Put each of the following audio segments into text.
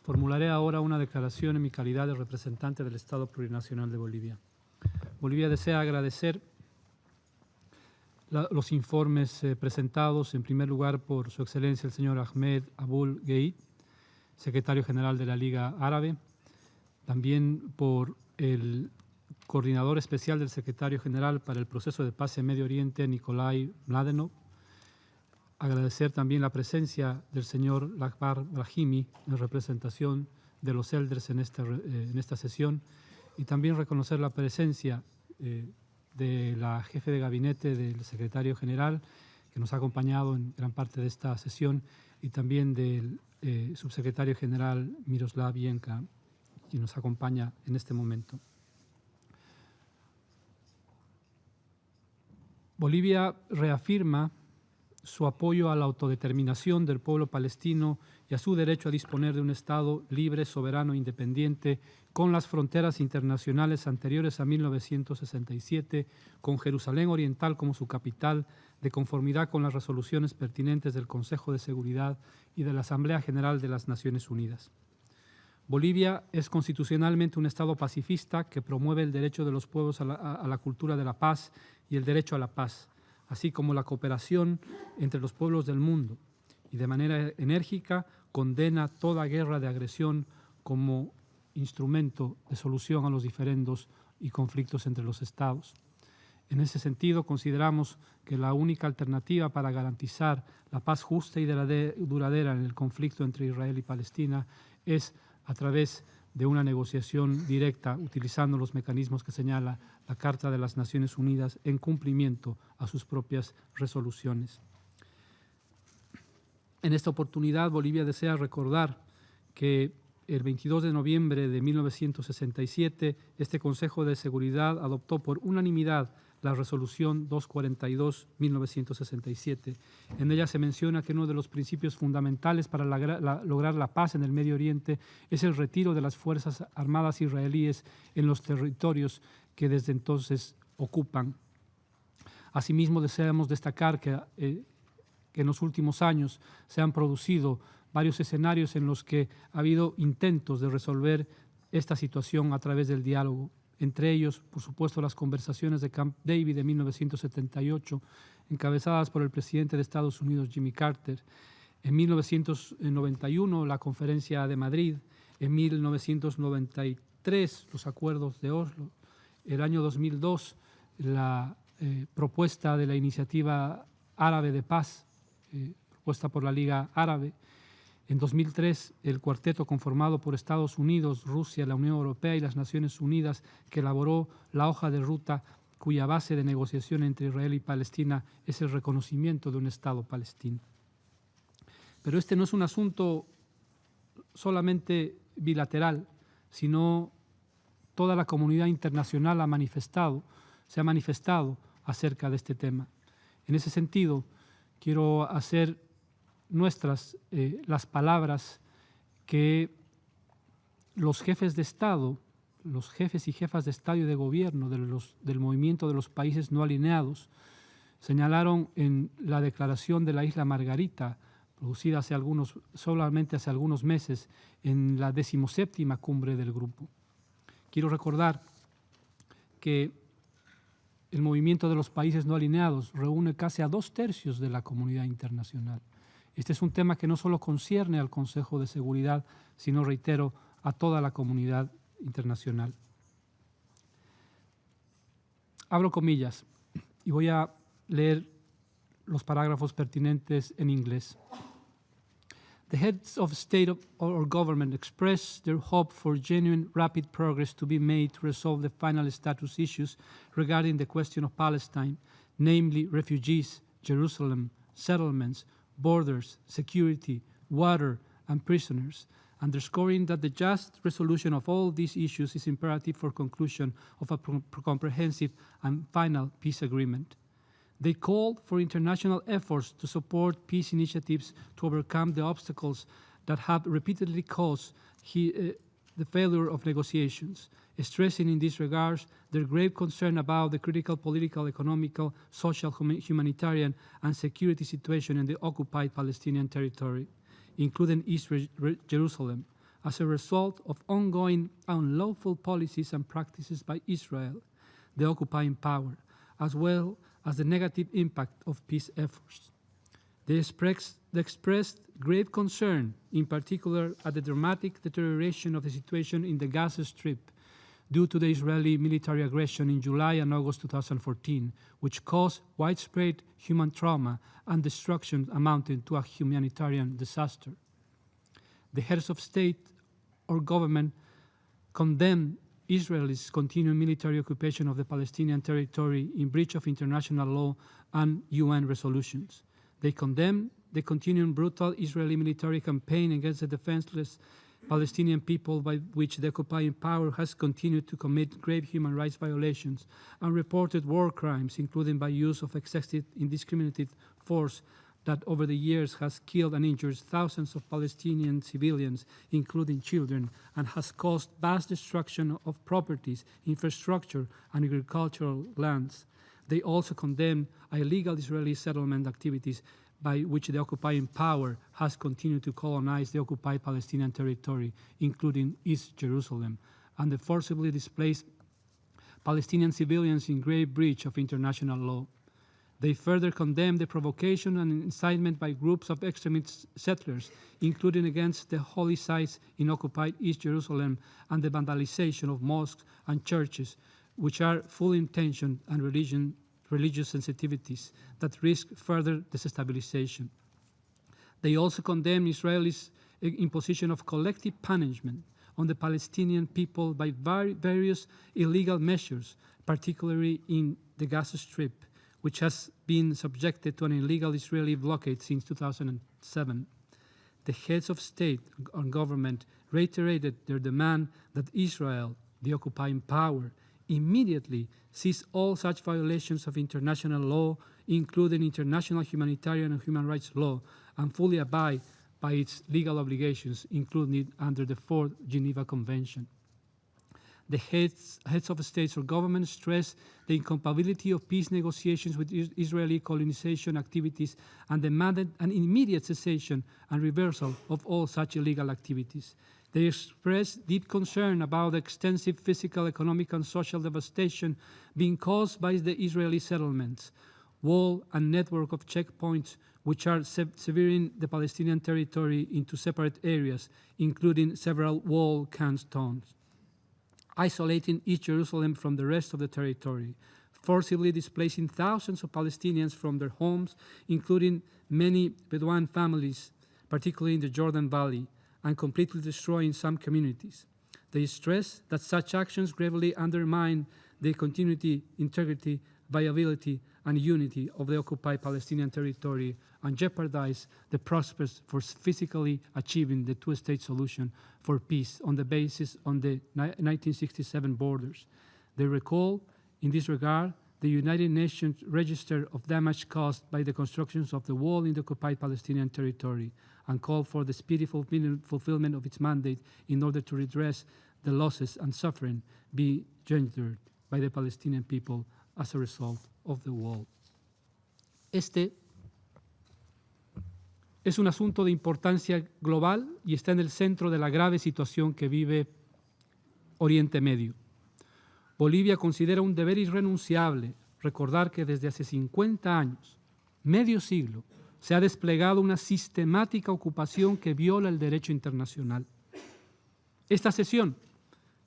Formularé ahora una declaración en mi calidad de representante del Estado Plurinacional de Bolivia. Bolivia desea agradecer los informes presentados, en primer lugar, por Su Excelencia el señor Ahmed Abul Gheit, secretario general de la Liga Árabe, también por el coordinador especial del secretario general para el proceso de paz en Medio Oriente, Nikolai Mladenov. Agradecer también la presencia del señor Lakbar Brahimi en representación de los elders en esta sesión, y también reconocer la presencia de la jefe de gabinete del secretario general, que nos ha acompañado en gran parte de esta sesión, y también del subsecretario general Miroslav Yenka, quien nos acompaña en este momento. Bolivia reafirma su apoyo a la autodeterminación del pueblo palestino y a su derecho a disponer de un Estado libre, soberano e independiente, con las fronteras internacionales anteriores a 1967, con Jerusalén Oriental como su capital, de conformidad con las resoluciones pertinentes del Consejo de Seguridad y de la Asamblea General de las Naciones Unidas. Bolivia es constitucionalmente un Estado pacifista que promueve el derecho de los pueblos a la cultura de la paz y el derecho a la paz, así como la cooperación entre los pueblos del mundo, y de manera enérgica condena toda guerra de agresión como instrumento de solución a los diferendos y conflictos entre los estados. En ese sentido, consideramos que la única alternativa para garantizar la paz justa y duradera en el conflicto entre Israel y Palestina es a través de una negociación directa, utilizando los mecanismos que señala la Carta de las Naciones Unidas en cumplimiento a sus propias resoluciones. En esta oportunidad, Bolivia desea recordar que el 22 de noviembre de 1967, este Consejo de Seguridad adoptó por unanimidad la resolución 242-1967. En ella se menciona que uno de los principios fundamentales para lograr la paz en el Medio Oriente es el retiro de las Fuerzas Armadas israelíes en los territorios que desde entonces ocupan. Asimismo, deseamos destacar que en los últimos años se han producido varios escenarios en los que ha habido intentos de resolver esta situación a través del diálogo. Entre ellos, por supuesto, las conversaciones de Camp David de 1978, encabezadas por el presidente de Estados Unidos, Jimmy Carter. En 1991, la Conferencia de Madrid. En 1993, los acuerdos de Oslo. El año 2002, la propuesta de la Iniciativa Árabe de Paz, propuesta por la Liga Árabe. En 2003, el cuarteto conformado por Estados Unidos, Rusia, la Unión Europea y las Naciones Unidas, que elaboró la hoja de ruta cuya base de negociación entre Israel y Palestina es el reconocimiento de un Estado palestino. Pero este no es un asunto solamente bilateral, sino toda la comunidad internacional se ha manifestado acerca de este tema. En ese sentido, quiero hacer nuestras las palabras que los jefes de Estado, los jefes y jefas de Estado y de gobierno del movimiento de los países no alineados señalaron en la declaración de la Isla Margarita, producida solamente hace algunos meses en la 17ª cumbre del grupo. Quiero recordar que el movimiento de los países no alineados reúne casi a 2/3 de la comunidad internacional. Este es un tema que no solo concierne al Consejo de Seguridad, sino, reitero, a toda la comunidad internacional. Abro comillas y voy a leer los parágrafos pertinentes en inglés. The heads of state or government expressed their hope for genuine, rapid progress to be made to resolve the final status issues regarding the question of Palestine, namely refugees, Jerusalem, settlements, borders, security, water, and prisoners, underscoring that the just resolution of all these issues is imperative for conclusion of a comprehensive and final peace agreement. They called for international efforts to support peace initiatives to overcome the obstacles that have repeatedly caused the failure of negotiations, stressing in this regard their grave concern about the critical political, economical, social, humanitarian, and security situation in the occupied Palestinian territory, including East Jerusalem, as a result of ongoing unlawful policies and practices by Israel, the occupying power, as well as the negative impact of peace efforts. They expressed grave concern, in particular at the dramatic deterioration of the situation in the Gaza Strip due to the Israeli military aggression in July and August 2014, which caused widespread human trauma and destruction amounting to a humanitarian disaster. The heads of state or government condemned Israel's continuing military occupation of the Palestinian territory in breach of international law and UN resolutions. They condemned the continuing brutal Israeli military campaign against the defenseless Palestinian people, by which the occupying power has continued to commit grave human rights violations and reported war crimes, including by use of excessive indiscriminate force that over the years has killed and injured thousands of Palestinian civilians, including children, and has caused vast destruction of properties, infrastructure, and agricultural lands. They also condemn illegal Israeli settlement activities by which the occupying power has continued to colonize the occupied Palestinian territory, including East Jerusalem, and the forcibly displaced Palestinian civilians in grave breach of international law. They further condemn the provocation and incitement by groups of extremist settlers, including against the holy sites in occupied East Jerusalem and the vandalization of mosques and churches, which are full intention and religious sensitivities that risk further destabilization. They also condemn Israel's imposition of collective punishment on the Palestinian people by various illegal measures, particularly in the Gaza Strip, which has been subjected to an illegal Israeli blockade since 2007. The heads of state and government reiterated their demand that Israel, the occupying power, immediately cease all such violations of international law, including international humanitarian and human rights law, and fully abide by its legal obligations, including under the Fourth Geneva Convention. The heads of states or government stress the incompatibility of peace negotiations with Israeli colonization activities and demanded an immediate cessation and reversal of all such illegal activities. They express deep concern about the extensive physical, economic, and social devastation being caused by the Israeli settlements, wall and network of checkpoints which are severing the Palestinian territory into separate areas, including several wall cantons, isolating East Jerusalem from the rest of the territory, forcibly displacing thousands of Palestinians from their homes, including many Bedouin families, particularly in the Jordan Valley, and completely destroying some communities. They stress that such actions gravely undermine the continuity, integrity, viability, and unity of the occupied Palestinian territory and jeopardize the prospects for physically achieving the two-state solution for peace on the basis of the 1967 borders. They recall, in this regard, the United Nations Register of Damage caused by the constructions of the wall in the occupied Palestinian territory and call for the speedy fulfillment of its mandate in order to redress the losses and suffering be gendered by the Palestinian people as a result of the wall. Este es un asunto de importancia global y está en el centro de la grave situación que vive Oriente Medio. Bolivia considera un deber irrenunciable recordar que desde hace 50 años, medio siglo, se ha desplegado una sistemática ocupación que viola el derecho internacional. Esta sesión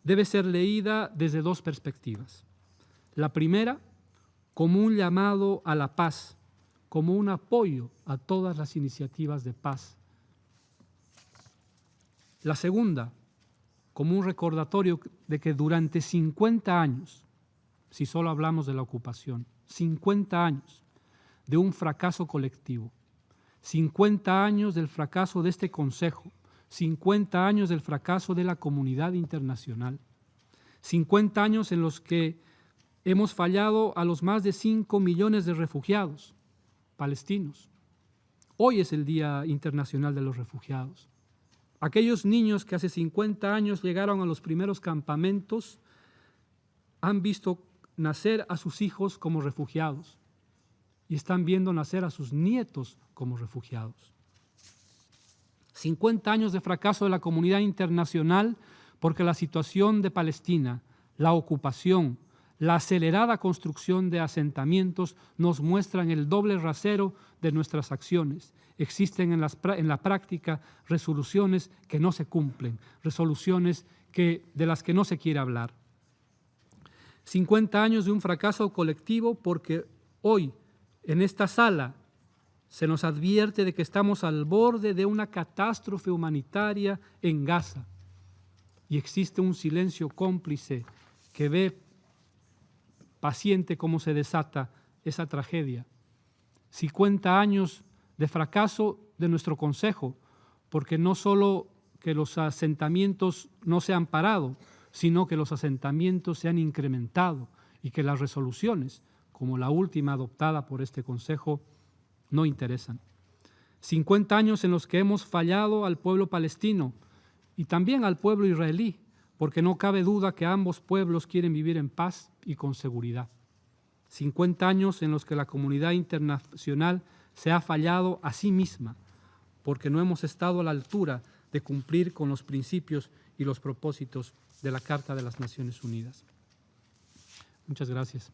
debe ser leída desde dos perspectivas. La primera, como un llamado a la paz, como un apoyo a todas las iniciativas de paz. La segunda, como un recordatorio de que durante 50 años, si solo hablamos de la ocupación, 50 años de un fracaso colectivo, 50 años del fracaso de este Consejo, 50 años del fracaso de la comunidad internacional, 50 años en los que hemos fallado a los más de 5 millones de refugiados palestinos. Hoy es el Día Internacional de los Refugiados. Aquellos niños que hace 50 años llegaron a los primeros campamentos han visto nacer a sus hijos como refugiados y están viendo nacer a sus nietos como refugiados. 50 años de fracaso de la comunidad internacional porque la situación de Palestina, la ocupación, la acelerada construcción de asentamientos nos muestran el doble rasero de nuestras acciones. Existen en la práctica resoluciones que no se cumplen, resoluciones de las que no se quiere hablar. 50 años de un fracaso colectivo porque hoy en esta sala se nos advierte de que estamos al borde de una catástrofe humanitaria en Gaza y existe un silencio cómplice que ve paciente cómo se desata esa tragedia. 50 años de fracaso de nuestro Consejo, porque no solo que los asentamientos no se han parado, sino que los asentamientos se han incrementado y que las resoluciones, como la última adoptada por este Consejo, no interesan. 50 años en los que hemos fallado al pueblo palestino y también al pueblo israelí, porque no cabe duda que ambos pueblos quieren vivir en paz y con seguridad. 50 años en los que la comunidad internacional se ha fallado a sí misma, porque no hemos estado a la altura de cumplir con los principios y los propósitos de la Carta de las Naciones Unidas. Muchas gracias.